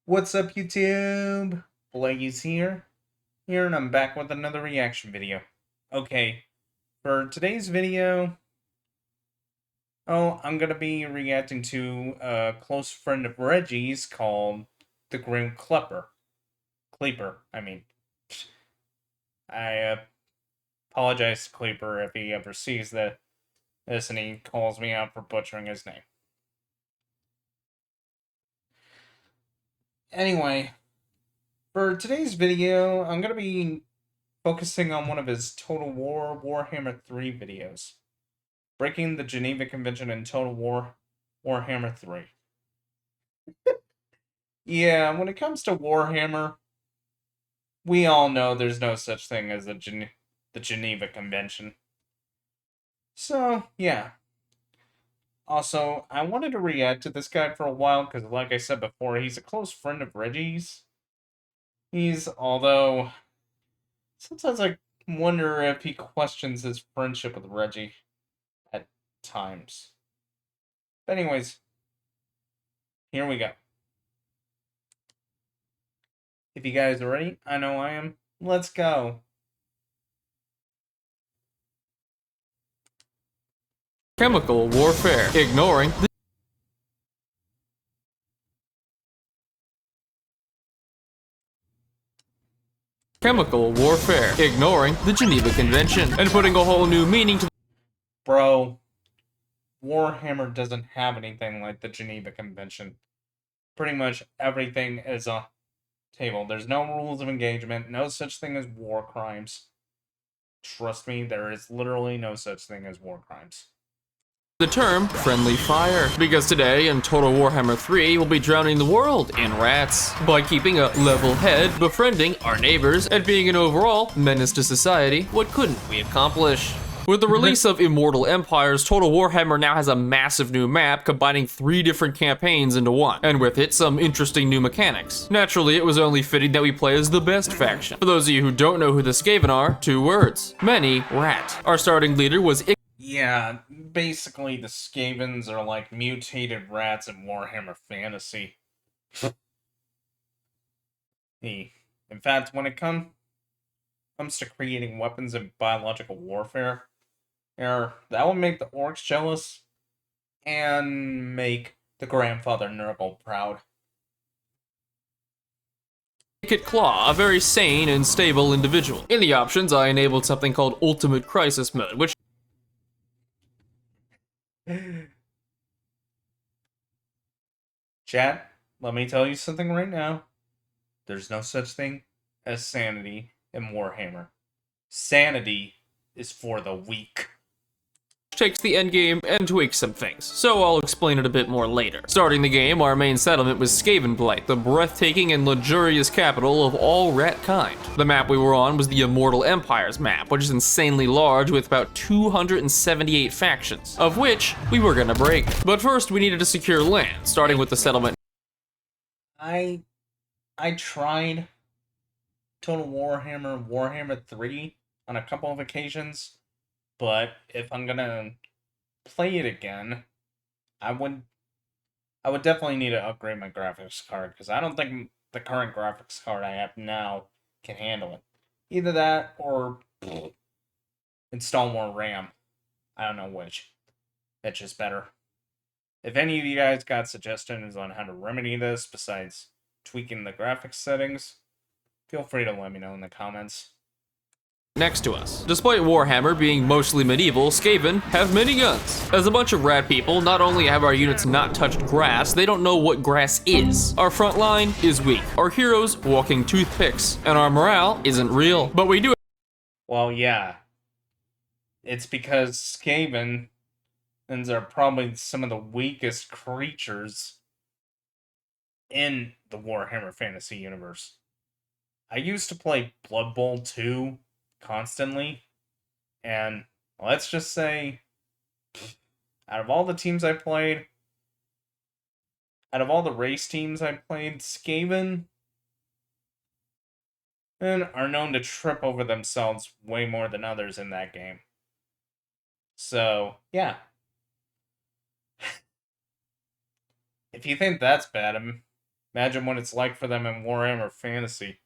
What's up, YouTube? Blaze here, and I'm back with another reaction video. Okay, for today's video, I'm gonna be reacting to a close friend of Reggie's called the Grim Klepper. Cleeper, I mean. I apologize to Cleeper if he ever sees this and he calls me out for butchering his name. Anyway, for today's video, I'm gonna be focusing on one of his Total Warhammer 3 videos. Breaking the Geneva Convention and Total Warhammer 3. Yeah, when it comes to Warhammer, we all know there's no such thing as the Geneva Convention. So, yeah. Also, I wanted to react to this guy for a while because, like I said before, he's a close friend of Reggie's. Although, sometimes I wonder if he questions his friendship with Reggie at times. But anyways, here we go. If you guys are ready, I know I am. Let's go. Chemical warfare, ignoring the chemical warfare, ignoring the Geneva Convention, and putting a whole new meaning to Bro, Warhammer doesn't have anything like the Geneva Convention. Pretty much everything is a table. There's no rules of engagement, no such thing as war crimes. Trust me, there is literally no such thing as war crimes. the term friendly fire, because today in Total Warhammer 3 we'll be drowning the world in rats by keeping a level head, befriending our neighbors, and being an overall menace to society. What couldn't we accomplish? With the release of Immortal Empires, Total Warhammer now has a massive new map combining 3 different campaigns into one, and with it some interesting new mechanics. Naturally, it was only fitting that we play as the best faction. For those of you who don't know who the Skaven are, 2 words: many rat. Our starting leader was Yeah, basically the Skavens are like mutated rats in Warhammer Fantasy. In fact, when it comes to creating weapons in biological warfare, that will make the orcs jealous and make the grandfather Nurgle proud. Naked Claw, a very sane and stable individual. In the options, I enabled something called Ultimate Crisis Mode, which Chat, let me tell you something right now. There's no such thing as sanity in Warhammer. Sanity is for the weak. takes the endgame and tweaks some things, so I'll explain it a bit more later. Starting the game, our main settlement was Skavenblight, the breathtaking and luxurious capital of all rat kind. The map we were on was the Immortal Empires map, which is insanely large with about 278 factions, of which we were gonna break. But first, we needed to secure land, starting with the settlement. I tried Total Warhammer 3 on a couple of occasions, but if I'm gonna play it again, I would definitely need to upgrade my graphics card because I don't think the current graphics card I have now can handle it. Either that or install more RAM. I don't know which. It's just better. If any of you guys got suggestions on how to remedy this besides tweaking the graphics settings, feel free to let me know in the comments. Next to us. Despite Warhammer being mostly medieval, Skaven have many guns. As a bunch of rat people, not only have our units not touched grass, they don't know what grass is. Our front line is weak, our heroes walking toothpicks, and our morale isn't real. But we do. Well, yeah. It's because Skavens are probably some of the weakest creatures in the Warhammer Fantasy universe. I used to play Blood Bowl 2 constantly, and let's just say, out of all the teams I played, out of all the race teams I played, Skaven are known to trip over themselves way more than others in that game. So, yeah. If you think that's bad, Imagine what it's like for them in Warhammer Fantasy.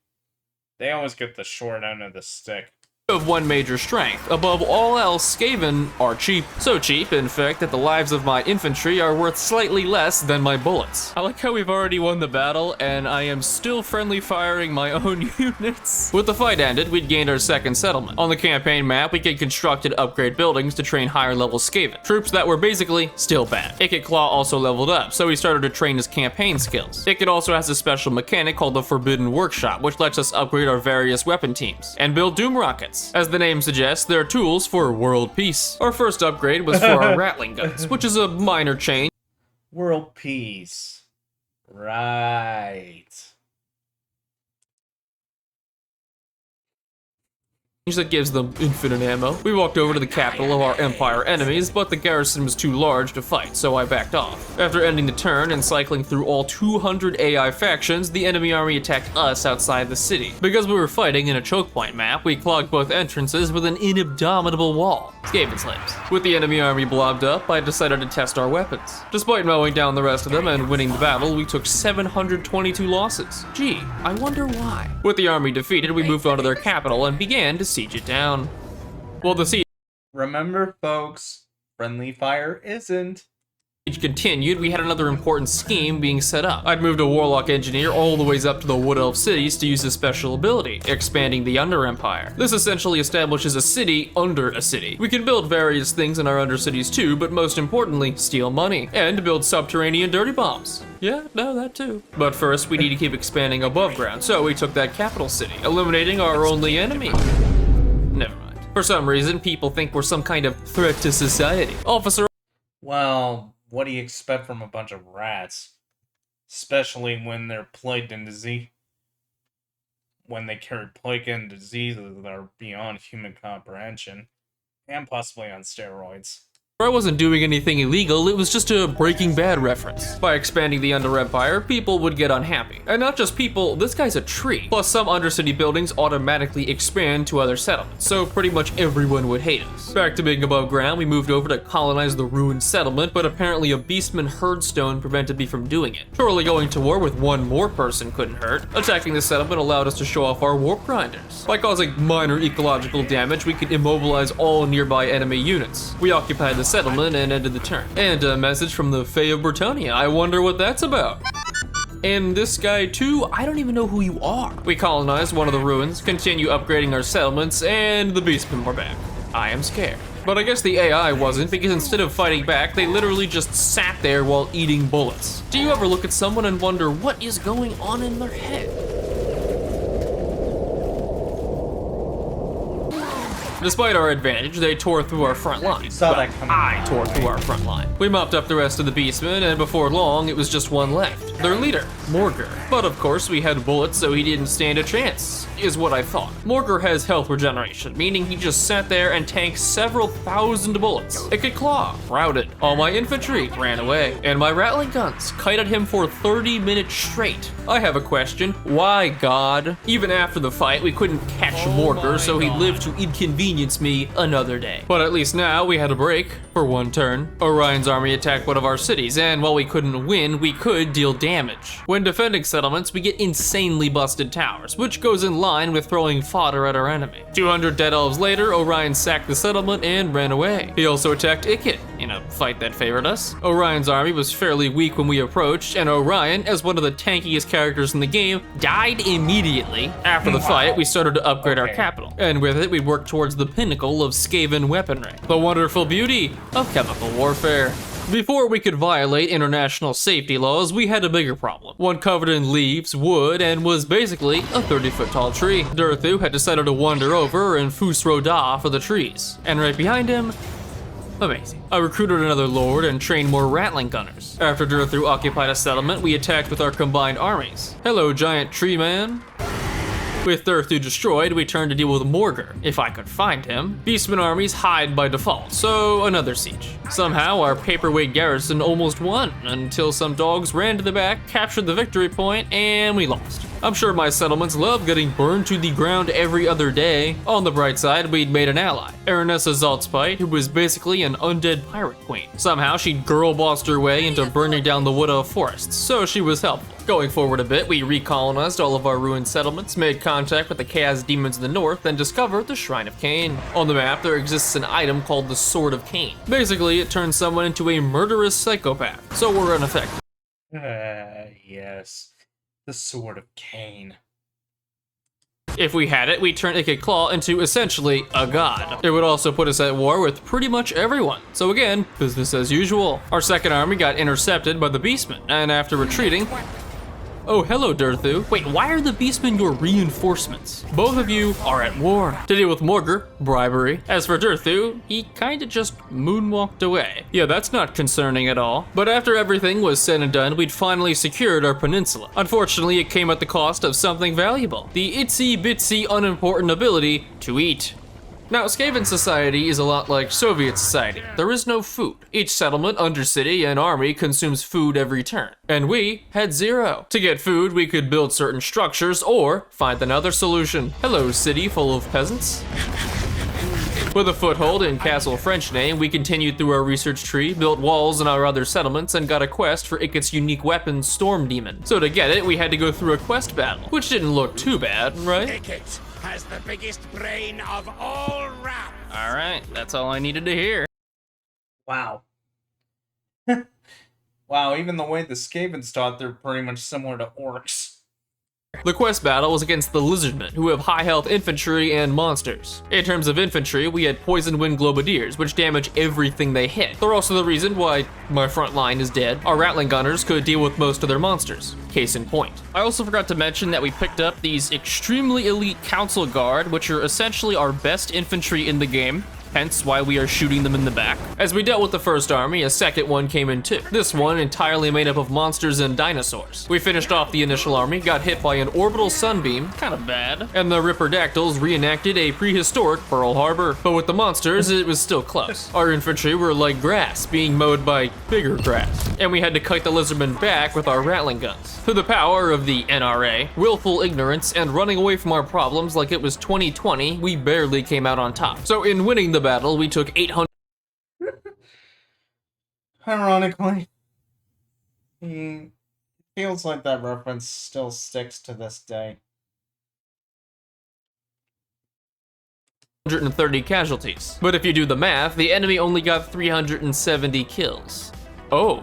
They always get the short end of the stick. Of one major strength. Above all else, Skaven are cheap. So cheap, in fact, that the lives of my infantry are worth slightly less than my bullets. I like how we've already won the battle, and I am still friendly firing my own units. With the fight ended, we'd gained our second settlement. On the campaign map, we could construct and upgrade buildings to train higher level Skaven, troops that were basically still bad. Ikit Claw also leveled up, so he started to train his campaign skills. Ikit also has a special mechanic called the Forbidden Workshop, which lets us upgrade our various weapon teams, and build Doom Rockets. As the name suggests, they're tools for world peace. Our first upgrade was for our Rattling guns, which is a minor change. World peace. Right. That gives them infinite ammo. We walked over to the capital of our Empire enemies, but the garrison was too large to fight, so I backed off. After ending the turn and cycling through all 200 AI factions, the enemy army attacked us outside the city. Because we were fighting in a choke point map, we clogged both entrances with an inabdominable wall. Skaven slaves. With the enemy army blobbed up, I decided to test our weapons. Despite mowing down the rest of them and winning the battle, we took 722 losses. Gee, I wonder why. With the army defeated, we moved on to their capital and began to siege it down. Well, the siege Remember, folks, friendly fire isn't. continued, we had another important scheme being set up. I'd moved a warlock engineer all the ways up to the Wood Elf cities to use his special ability, expanding the Under Empire. This essentially establishes a city under a city. We can build various things in our under cities too, but most importantly, steal money, and build subterranean dirty bombs. Yeah, no, that too. But first, we need to keep expanding above ground, so we took that capital city, eliminating our only enemy. Never mind. For some reason, people think we're some kind of threat to society. Officer. Well, what do you expect from a bunch of rats? Especially when they're plagued in disease. When they carry plague and diseases that are beyond human comprehension. And possibly on steroids. I wasn't doing anything illegal, it was just a Breaking Bad reference. By expanding the Under Empire, people would get unhappy. And not just people, this guy's a tree. Plus, some Undercity buildings automatically expand to other settlements, so pretty much everyone would hate us. Back to being above ground, we moved over to colonize the ruined settlement, but apparently a Beastman Herdstone prevented me from doing it. Surely going to war with one more person couldn't hurt. Attacking the settlement allowed us to show off our warp grinders. By causing minor ecological damage, we could immobilize all nearby enemy units. We occupied the settlement and ended the turn. And a message from the Fae of Britannia. I wonder what that's about. And this guy too, I don't even know who you are. We colonized one of the ruins, continue upgrading our settlements, and the Beastmen were back. I am scared. But I guess the AI wasn't, because instead of fighting back, they literally just sat there while eating bullets. Do you ever look at someone and wonder what is going on in their head? Despite our advantage, they tore through our front line. Saw that coming. I tore through our front line. We mopped up the rest of the Beastmen, and before long, it was just one left. Their leader, Morgur. But of course, we had bullets, so he didn't stand a chance, is what I thought. Morgur has health regeneration, meaning he just sat there and tanked several thousand bullets. Ikit Claw, routed. All my infantry ran away, and my Rattling guns kited him for 30 minutes straight. I have a question. Why, God? Even after the fight, we couldn't catch Morgur, so he lived to inconvenience me another day. But at least now we had a break for one turn. Orion's army attacked one of our cities, and while we couldn't win, we could deal damage. When defending settlements, we get insanely busted towers, which goes in line with throwing fodder at our enemy. 200 dead elves later, Orion sacked the settlement and ran away. He also attacked Ikit in a fight that favored us. Orion's army was fairly weak when we approached, and Orion, as one of the tankiest characters in the game, died immediately. After the fight, we started to upgrade our capital, and with it, we worked towards the pinnacle of Skaven weaponry, the wonderful beauty of chemical warfare. Before we could violate international safety laws, we had a bigger problem. One covered in leaves, wood, and was basically a 30-foot tall tree. Durthu had decided to wander over and Fus Roda for the trees. And right behind him, amazing. I recruited another lord and trained more Rattling gunners. After Durthu occupied a settlement, we attacked with our combined armies. Hello, giant tree man. With Durthu destroyed, we turned to deal with Morgur, if I could find him. Beastman armies hide by default, so another siege. Somehow, our paperweight garrison almost won, until some dogs ran to the back, captured the victory point, and we lost. I'm sure my settlements love getting burned to the ground every other day. On the bright side, we'd made an ally, Aranessa Zaltspite, who was basically an undead pirate queen. Somehow she'd girl-bossed her way into burning down the Wood Elf forests, so she was helpful. Going forward a bit, we recolonized all of our ruined settlements, made contact with the Chaos Demons in the north, and discovered the Shrine of Cain. On the map, there exists an item called the Sword of Cain. Basically, it turns someone into a murderous psychopath, so we're unaffected. Yes. The Sword of Cain. If we had it, we'd turn Ikit Claw into essentially a god. It would also put us at war with pretty much everyone. So again, business as usual. Our second army got intercepted by the Beastmen, and after retreating, oh, hello, Durthu. Wait, why are the Beastmen your reinforcements? Both of you are at war. To deal with Morgr, bribery. As for Durthu, he kinda just moonwalked away. Yeah, that's not concerning at all. But after everything was said and done, we'd finally secured our peninsula. Unfortunately, it came at the cost of something valuable. The itsy-bitsy unimportant ability to eat. Now, Skaven society is a lot like Soviet society. There is no food. Each settlement, undercity, and army consumes food every turn. And we had zero. To get food, we could build certain structures or find another solution. Hello, city full of peasants. With a foothold in Castle French name, we continued through our research tree, built walls in our other settlements, and got a quest for Ikit's unique weapon, Storm Demon. So to get it, we had to go through a quest battle, which didn't look too bad, right? Ikit has the biggest brain of all rats. All right, that's all I needed to hear. Wow. Wow, even the way the Skavens taught, they're pretty much similar to orcs. The quest battle was against the Lizardmen, who have high health infantry and monsters. In terms of infantry, we had Poison Wind Globadiers, which damage everything they hit. They're also the reason why my front line is dead. Our Rattling Gunners could deal with most of their monsters. Case in point. I also forgot to mention that we picked up these extremely elite Council Guard, which are essentially our best infantry in the game. Hence why we are shooting them in the back. As we dealt with the first army, a second one came in too. This one entirely made up of monsters and dinosaurs. We finished off the initial army, got hit by an orbital sunbeam, kinda bad, and the Ripperdactyls reenacted a prehistoric Pearl Harbor. But with the monsters, it was still close. Our infantry were like grass, being mowed by bigger grass. And we had to kite the Lizardmen back with our Rattling guns. Through the power of the NRA, willful ignorance, and running away from our problems like it was 2020, we barely came out on top. So in winning the battle, we took 800. Ironically, he feels like that reference still sticks to this day. 130 casualties. But if you do the math, the enemy only got 370 kills. Oh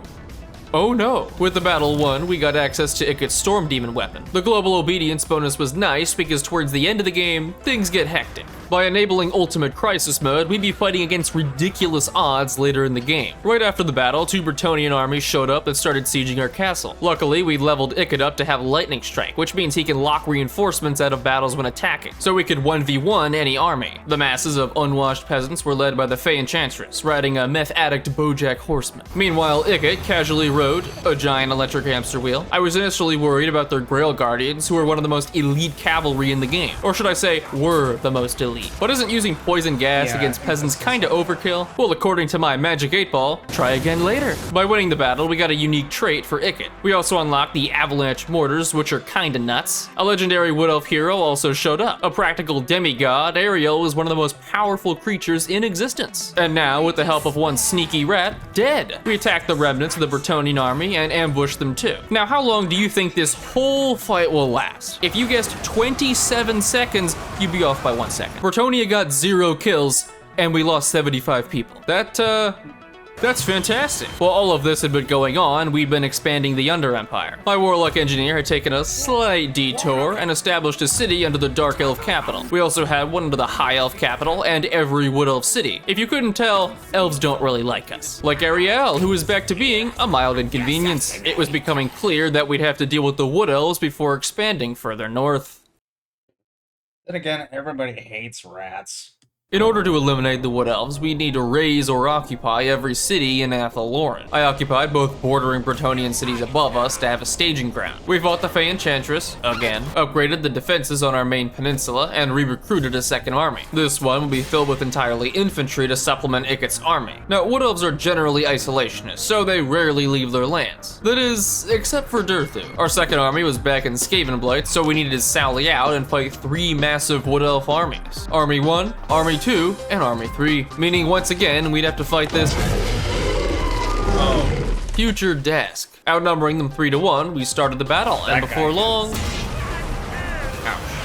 no. With the battle won, we got access to Ikit's Storm Demon weapon. The global obedience bonus was nice because towards the end of the game, things get hectic. By enabling Ultimate Crisis Mode, we'd be fighting against ridiculous odds later in the game. Right after the battle, 2 Bretonnian armies showed up and started sieging our castle. Luckily, we leveled Ikit up to have Lightning Strike, which means he can lock reinforcements out of battles when attacking, so we could 1v1 any army. The masses of unwashed peasants were led by the Fey Enchantress, riding a meth addict Bojack horseman. Meanwhile, Ikit casually rode a giant electric hamster wheel. I was initially worried about their Grail Guardians, who are one of the most elite cavalry in the game. Or should I say, were the most elite. But isn't using poison gas against peasants kinda overkill? Well, according to my Magic 8 Ball, try again later. By winning the battle, we got a unique trait for Ikit. We also unlocked the Avalanche Mortars, which are kinda nuts. A legendary Wood Elf hero also showed up. A practical demigod, Ariel was one of the most powerful creatures in existence. And now, with the help of one sneaky rat, dead. We attacked the remnants of the Bretonnian army and ambushed them too. Now, how long do you think this whole fight will last? If you guessed 27 seconds, you'd be off by 1 second. Bretonnia got 0 kills, and we lost 75 people. That's fantastic. While all of this had been going on, we'd been expanding the Under Empire. My warlock engineer had taken a slight detour and established a city under the Dark Elf capital. We also had one under the High Elf capital and every Wood Elf city. If you couldn't tell, elves don't really like us. Like Ariel, who was back to being a mild inconvenience. It was becoming clear that we'd have to deal with the Wood Elves before expanding further north. Then again, everybody hates rats. In order to eliminate the Wood Elves, we need to raise or occupy every city in Athelloren. I occupied both bordering Bretonnian cities above us to have a staging ground. We fought the Fey Enchantress, again, upgraded the defenses on our main peninsula, and re-recruited a second army. This one will be filled with entirely infantry to supplement Iket's army. Now, Wood Elves are generally isolationists, so they rarely leave their lands. That is, except for Durthu. Our second army was back in Skavenblight, so we needed to sally out and fight 3 massive Wood Elf armies. Army 1, Army 2, and Army 3, meaning once again we'd have to fight this future desk. Outnumbering them 3-1, we started the battle, and before long,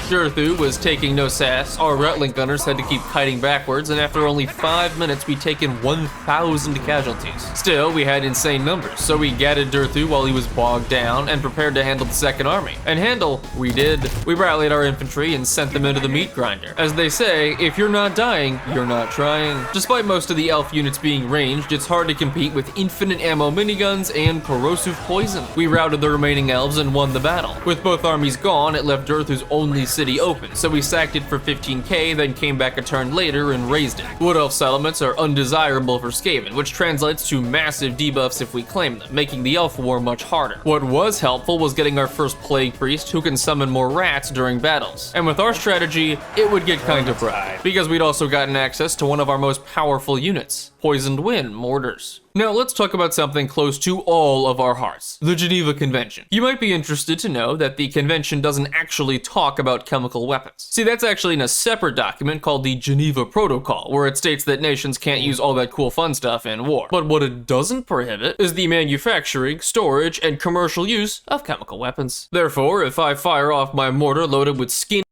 Durthu was taking no sass. Our Rattling Gunners had to keep kiting backwards, and after only 5 minutes, we'd taken 1,000 casualties. Still, we had insane numbers, so we gathered Durthu while he was bogged down and prepared to handle the second army. And handle, we did. We rallied our infantry and sent them into the meat grinder. As they say, if you're not dying, you're not trying. Despite most of the elf units being ranged, it's hard to compete with infinite ammo miniguns and corrosive poison. We routed the remaining elves and won the battle. With both armies gone, it left Durthu's only city open, so we sacked it for 15k, then came back a turn later and razed it. Wood Elf settlements are undesirable for Skaven, which translates to massive debuffs if we claim them, making the Elf War much harder. What was helpful was getting our first Plague Priest who can summon more rats during battles. And with our strategy, it would get kind of rough, because we'd also gotten access to one of our most powerful units, Poisoned Wind Mortars. Now let's talk about something close to all of our hearts, the Geneva Convention. You might be interested to know that the convention doesn't actually talk about chemical weapons. See, that's actually in a separate document called the Geneva Protocol, where it states that nations can't use all that cool fun stuff in war. But what it doesn't prohibit is the manufacturing, storage, and commercial use of chemical weapons. Therefore, if I fire off my mortar loaded with skin...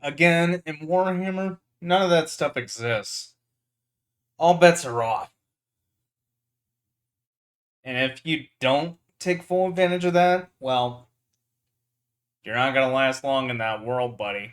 Again, in Warhammer, none of that stuff exists. All bets are off. And if you don't take full advantage of that, well, you're not gonna last long in that world, buddy.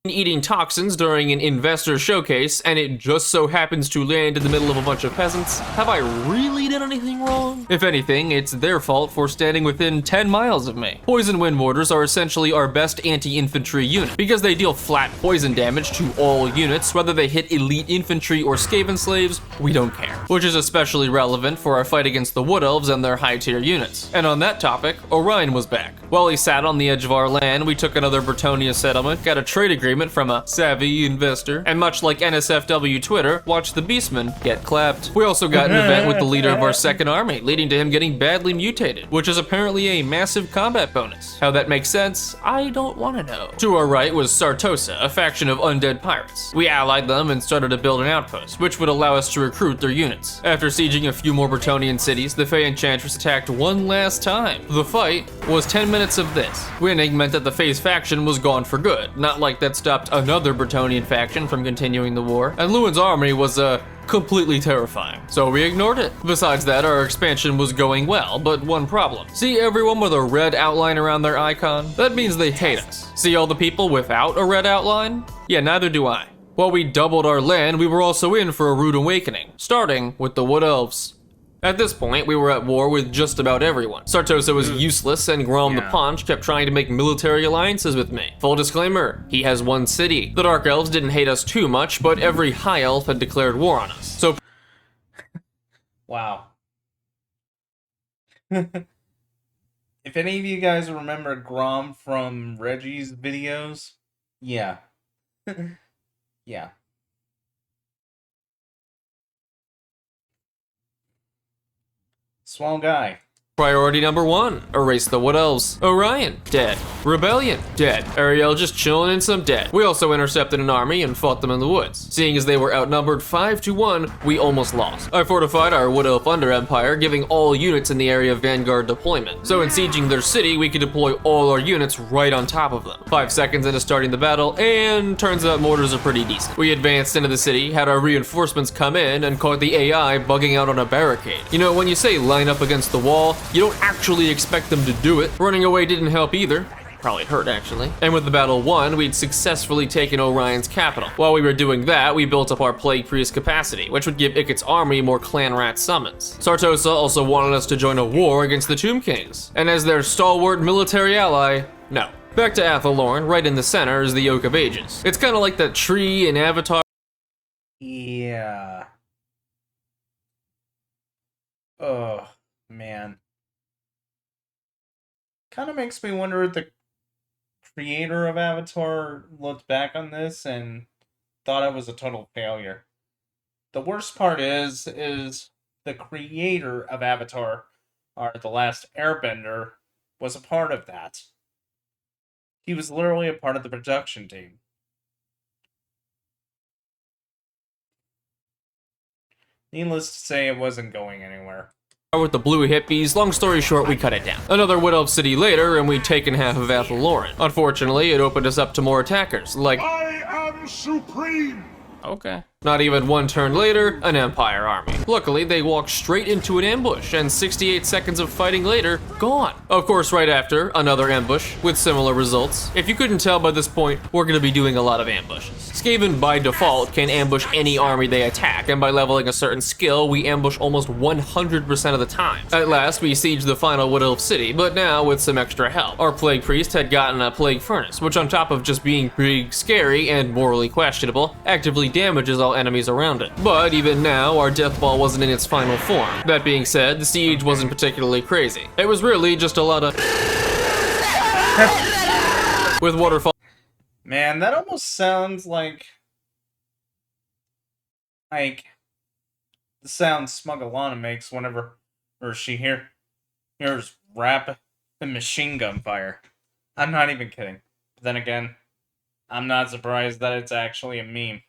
Eating toxins during an investor showcase, and it just so happens to land in the middle of a bunch of peasants. Have I really done anything wrong? If anything, it's their fault for standing within 10 miles of me. Poison Wind Mortars are essentially our best anti-infantry unit, because they deal flat poison damage to all units, whether they hit elite infantry or Skaven slaves, we don't care. Which is especially relevant for our fight against the Wood Elves and their high-tier units. And on that topic, Orion was back. While he sat on the edge of our land, we took another Bretonnia settlement, got a trade agreement from a savvy investor, and much like NSFW Twitter, watched the Beastmen get clapped. We also got an event with the leader of our second army, leading to him getting badly mutated, which is apparently a massive combat bonus. How that makes sense, I don't want to know. To our right was Sartosa, a faction of undead pirates. We allied them and started to build an outpost, which would allow us to recruit their units. After sieging a few more Bretonnian cities, the Fey Enchantress attacked one last time. The fight was 10 minutes of this. Winning meant that the Fey's faction was gone for good, not like that stopped another Bretonnian faction from continuing the war, and Lewin's army was completely terrifying, so we ignored it. Besides that, our expansion was going well, but one problem. See everyone with a red outline around their icon? That means they hate us. See all the people without a red outline? Yeah, neither do I. While we doubled our land, we were also in for a rude awakening, starting with the Wood Elves. At this point, we were at war with just about everyone. Sartosa was useless, and Grom the Paunch kept trying to make military alliances with me. Full disclaimer, he has one city. The Dark Elves didn't hate us too much, but every High Elf had declared war on us. So Wow. If any of you guys remember Grom from Reggie's videos, yeah. Yeah. Swell guy. priority number 1, erase the Wood Elves. Orion, dead. Rebellion, dead. Ariel just chilling in some dead. We also intercepted an army and fought them in the woods. Seeing as they were outnumbered 5-1, we almost lost. I fortified our Wood Elf Under Empire, giving all units in the area Vanguard deployment. So in sieging their city, we could deploy all our units right on top of them. 5 seconds into starting the battle, and turns out mortars are pretty decent. We advanced into the city, had our reinforcements come in, and caught the AI bugging out on a barricade. You know, when you say line up against the wall, you don't actually expect them to do it. Running away didn't help either. Probably hurt, actually. And with the battle won, we'd successfully taken Orion's capital. While we were doing that, we built up our Plague Priest capacity, which would give Iket's army more clan rat summons. Sartosa also wanted us to join a war against the Tomb Kings. And as their stalwart military ally, no. Back to Athelorn, right in the center is the Oak of Ages. It's kind of like that tree in Avatar. Yeah. Oh, man. Kind of makes me wonder if the creator of Avatar looked back on this and thought it was a total failure. The worst part is the creator of Avatar, or The Last Airbender, was a part of that. He was literally a part of the production team. Needless to say, it wasn't going anywhere. With the blue hippies, long story short, we cut it down. Another Wood Elf city later, and we'd taken half of Athelorn. Unfortunately, it opened us up to more attackers, like... I am supreme! Okay. Not even one turn later, an Empire army. Luckily, they walked straight into an ambush, and 68 seconds of fighting later, gone. Of course, right after, another ambush, with similar results. If you couldn't tell by this point, we're gonna be doing a lot of ambushes. Skaven, by default, can ambush any army they attack, and by leveling a certain skill, we ambush almost 100% of the time. At last, we sieged the final Wood Elf city, but now with some extra help. Our Plague Priest had gotten a Plague Furnace, which on top of just being big, scary, and morally questionable, actively damages all enemies around it. But even now, our Death Ball wasn't in its final form. That being said, the siege wasn't particularly crazy. It was really just a lot of with waterfall. Man, that almost sounds like the sound Smuggalana makes whenever she hears rap and machine gun fire. I'm not even kidding. But then again, I'm not surprised that it's actually a meme.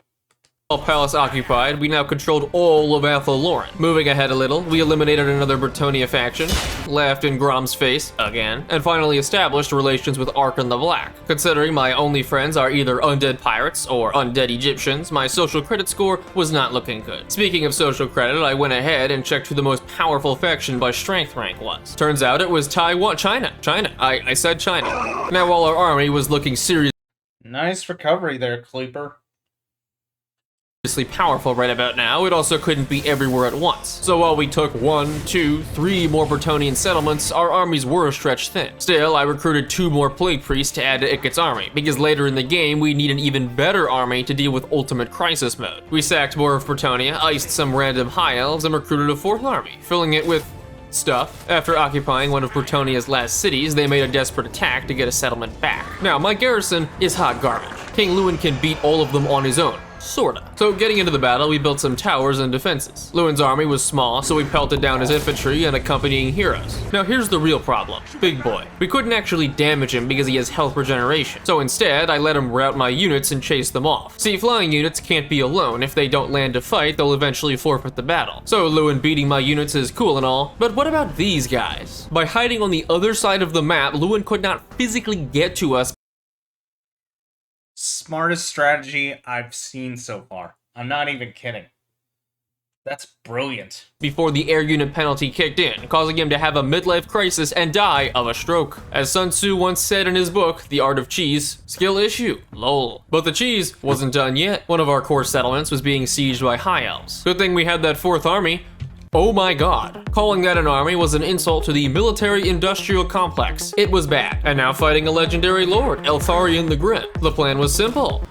Palace occupied, we now controlled all of Athelorn. Moving ahead a little, we eliminated another Bretonnia faction, laughed in Grom's face, again, and finally established relations with Arkan the Black. Considering my only friends are either undead pirates or undead Egyptians, my social credit score was not looking good. Speaking of social credit, I went ahead and checked who the most powerful faction by strength rank was. Turns out it was China. I said China. Now while our army was looking seriously Nice recovery there, Cleeper. powerful right about now, it also couldn't be everywhere at once. So while we took 1, 2, 3 more Bretonnian settlements, our armies were stretched thin. Still, I recruited 2 more Plague Priests to add to Ikit's army, because later in the game we need an even better army to deal with Ultimate Crisis mode. We sacked more of Bretonnia, iced some random High Elves, and recruited a 4th army, filling it with stuff. After occupying one of Bretonnia's last cities, they made a desperate attack to get a settlement back. Now, my garrison is hot garbage. King Lewin can beat all of them on his own. Sorta. So getting into the battle, we built some towers and defenses. Lewin's army was small, so we pelted down his infantry and accompanying heroes. Now here's the real problem. Big Boy. We couldn't actually damage him because he has health regeneration. So instead, I let him rout my units and chase them off. See, flying units can't be alone. If they don't land to fight, they'll eventually forfeit the battle. So Lewin beating my units is cool and all, but what about these guys? By hiding on the other side of the map, Lewin could not physically get to us. Smartest strategy I've seen so far. I'm not even kidding. That's brilliant. Before the air unit penalty kicked in, causing him to have a midlife crisis and die of a stroke. As Sun Tzu once said in his book, The Art of Cheese, skill issue, lol. But the cheese wasn't done yet. One of our core settlements was being sieged by High Elves. Good thing we had that 4th army. Oh my god. Calling that an army was an insult to the military-industrial complex. It was bad. And now fighting a legendary lord, Eltharion the Grim. The plan was simple.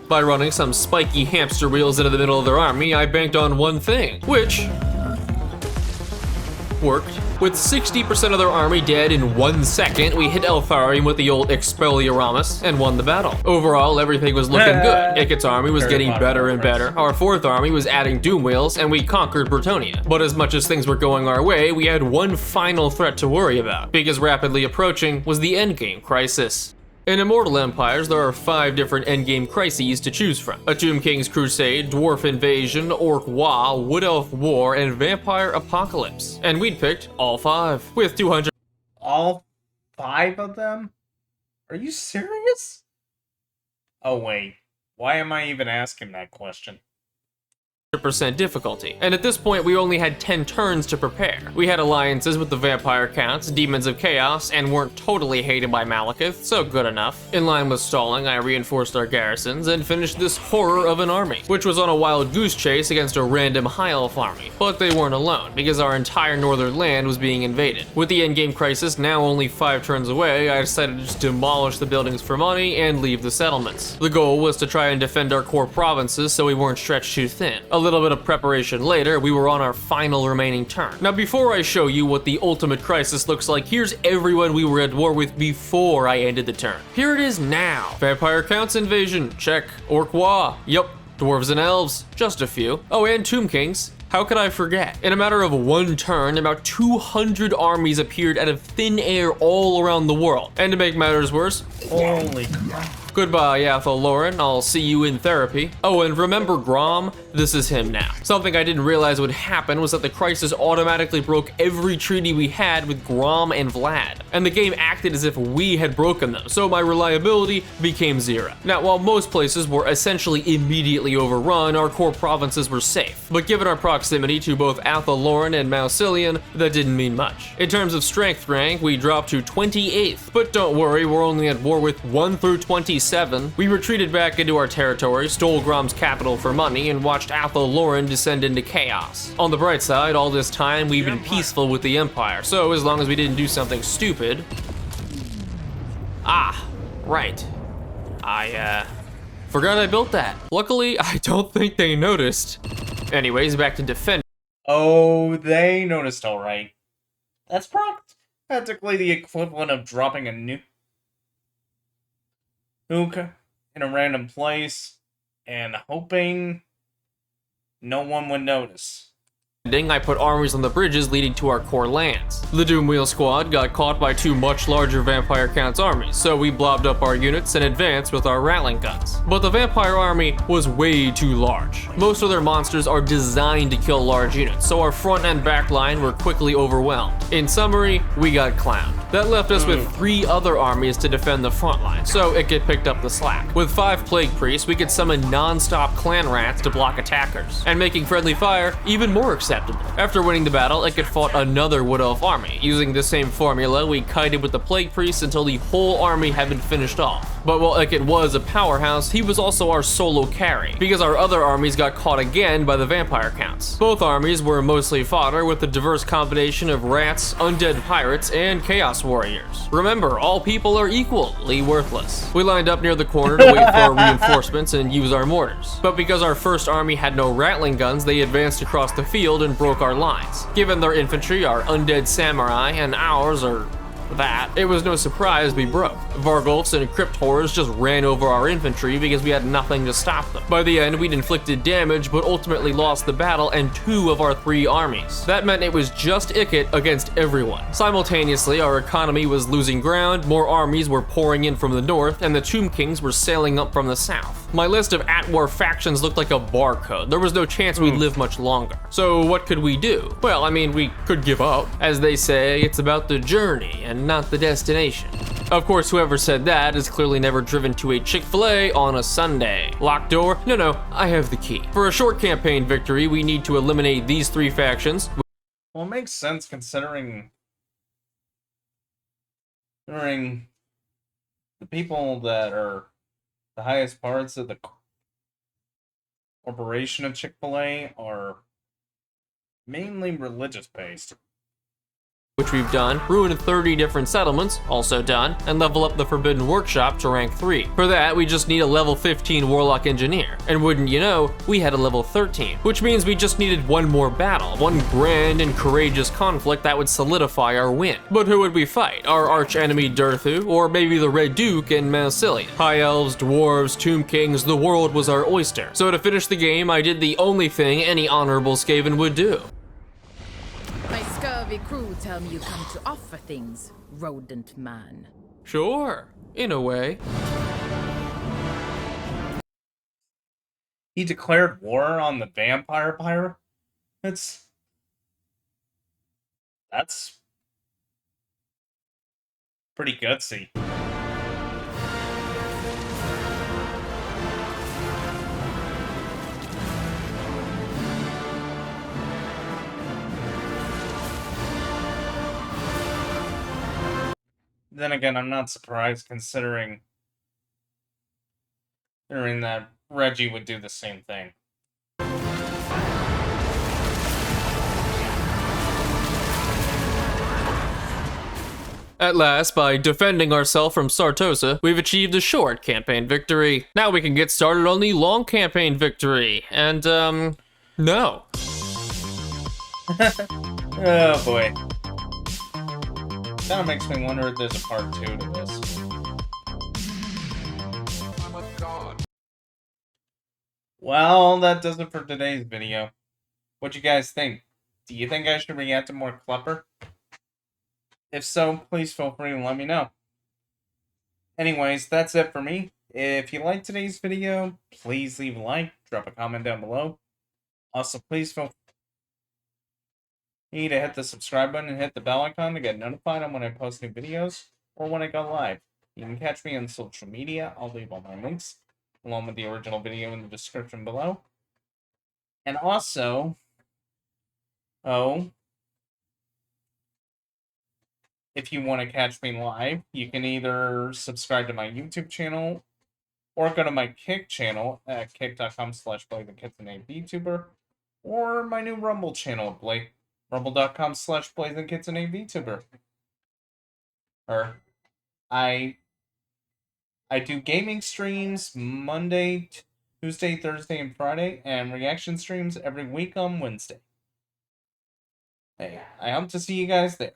By running some spiky hamster wheels into the middle of their army, I banked on one thing, which worked. With 60% of their army dead in 1 second, we hit Eltharion with the old Expelliarmus and won the battle. Overall, everything was looking good. Ikit's army was getting better and better. Our 4th army was adding doom wheels, and we conquered Bretonnia. But as much as things were going our way, we had one final threat to worry about, because rapidly approaching was the endgame crisis. In Immortal Empires, there are 5 different endgame crises to choose from. A Tomb King's Crusade, Dwarf Invasion, Orc Wa, Wood Elf War, and Vampire Apocalypse. And we'd picked all 5, with 200 All 5 of them? Are you serious? Oh wait, why am I even asking that question? 100% difficulty, and at this point we only had 10 turns to prepare. We had alliances with the vampire counts, demons of chaos, and weren't totally hated by Malekith, so good enough. In line with stalling, I reinforced our garrisons and finished this horror of an army, which was on a wild goose chase against a random high elf army. But they weren't alone, because our entire northern land was being invaded. With the endgame crisis now only 5 turns away, I decided to just demolish the buildings for money and leave the settlements. The goal was to try and defend our core provinces so we weren't stretched too thin. A little bit of preparation later, we were on our final remaining turn. Now before I show you what the ultimate crisis looks like, here's everyone we were at war with before I ended the turn. Here it is now. Vampire Counts invasion, check. Orc-Wa, yup. Dwarves and elves, just a few. Oh, and Tomb Kings. How could I forget? In a matter of 1 turn, about 200 armies appeared out of thin air all around the world. And to make matters worse, Holy crap. goodbye, Athel Lauren, I'll see you in therapy. Oh, and remember Grom? This is him now. Something I didn't realize would happen was that the crisis automatically broke every treaty we had with Grom and Vlad, and the game acted as if we had broken them, so my reliability became 0. Now, while most places were essentially immediately overrun, our core provinces were safe, but given our proximity to both Athel Lauren and Mausilian, that didn't mean much. In terms of strength rank, we dropped to 28th, but don't worry, we're only at war with 1 through 27. We retreated back into our territory, stole Grom's capital for money, and watched Athel Lauren descend into chaos. On the bright side, all this time we've been peaceful with the Empire, so as long as we didn't do something stupid. Ah, right. I forgot I built that. Luckily, I don't think they noticed. Anyways, back to defend. Oh, they noticed alright. That's practically the equivalent of dropping a nuke in a random place and hoping no one would notice. I put armies on the bridges leading to our core lands. The Doomwheel squad got caught by 2 much larger Vampire Counts armies, so we blobbed up our units and advanced with our Rattling guns. But the Vampire army was way too large. Most of their monsters are designed to kill large units, so our front and back line were quickly overwhelmed. In summary, we got clowned. That left us with 3 other armies to defend the front line, so Ikit picked up the slack. With 5 Plague Priests, we could summon non-stop clan rats to block attackers, and making friendly fire even more acceptable. After winning the battle, Ikit fought another Wood Elf army. Using the same formula, we kited with the Plague Priests until the whole army had been finished off. But while Ikit was a powerhouse, he was also our solo carry, because our other armies got caught again by the Vampire Counts. Both armies were mostly fodder with a diverse combination of rats, undead pirates, and chaos warriors. Remember, all people are equally worthless. We lined up near the corner to wait for our reinforcements and use our mortars. But because our first army had no Rattling guns, they advanced across the field and broke our lines. Given their infantry are undead samurai and ours are that, it was no surprise we broke. Vargulfs and Crypt Horrors just ran over our infantry because we had nothing to stop them. By the end, we'd inflicted damage, but ultimately lost the battle and 2 of our 3 armies. That meant it was just Ikit against everyone. Simultaneously, our economy was losing ground, more armies were pouring in from the north, and the Tomb Kings were sailing up from the south. My list of at-war factions looked like a barcode. There was no chance we'd live much longer. So what could we do? Well, I mean, we could give up. As they say, it's about the journey and not the destination. Of course, whoever said that has clearly never driven to a Chick-fil-A on a Sunday. Locked door? No, I have the key. For a short campaign victory, we need to eliminate these 3 factions. Well, it makes sense considering the people that are the highest parts of the corporation of Chick-fil-A are mainly religious based. Which we've done, ruin 30 different settlements, also done, and level up the Forbidden Workshop to rank 3. For that, we just need a level 15 Warlock Engineer, and wouldn't you know, we had a level 13, which means we just needed one more battle, one grand and courageous conflict that would solidify our win. But who would we fight? Our arch enemy Durthu, or maybe the Red Duke and Mausilian? High Elves, Dwarves, Tomb Kings, the world was our oyster. So to finish the game, I did the only thing any honorable Skaven would do. My scurvy crew tell me you come to offer things, rodent man. Sure, in a way. He declared war on the vampire pirate? That's pretty gutsy. Then again, I'm not surprised considering that Reggie would do the same thing. At last, by defending ourselves from Sartosa, we've achieved a short campaign victory. Now we can get started on the long campaign victory. And, no. Oh boy. Kinda makes me wonder if there's a part 2 to this. I'm a god. Well, that does it for today's video. What you guys think? Do you think I should react to more Klepper? If so, please feel free to let me know. Anyways, that's it for me. If you liked today's video, please leave a like, drop a comment down below. Also, please feel free to hit the subscribe button and hit the bell icon to get notified on when I post new videos or when I go live. You can catch me on social media. I'll leave all my links along with the original video in the description below. And also, if you want to catch me live, you can either subscribe to my YouTube channel or go to my Kick channel at kick.com/BlazingKitsAnAVTuber, or my new Rumble channel, rumble.com/BlazingKitsAnAVTuber. Or I do gaming streams Monday, Tuesday, Thursday, and Friday, and reaction streams every week on Wednesday. Hey, I hope to see you guys there.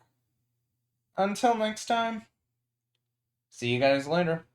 Until next time, see you guys later.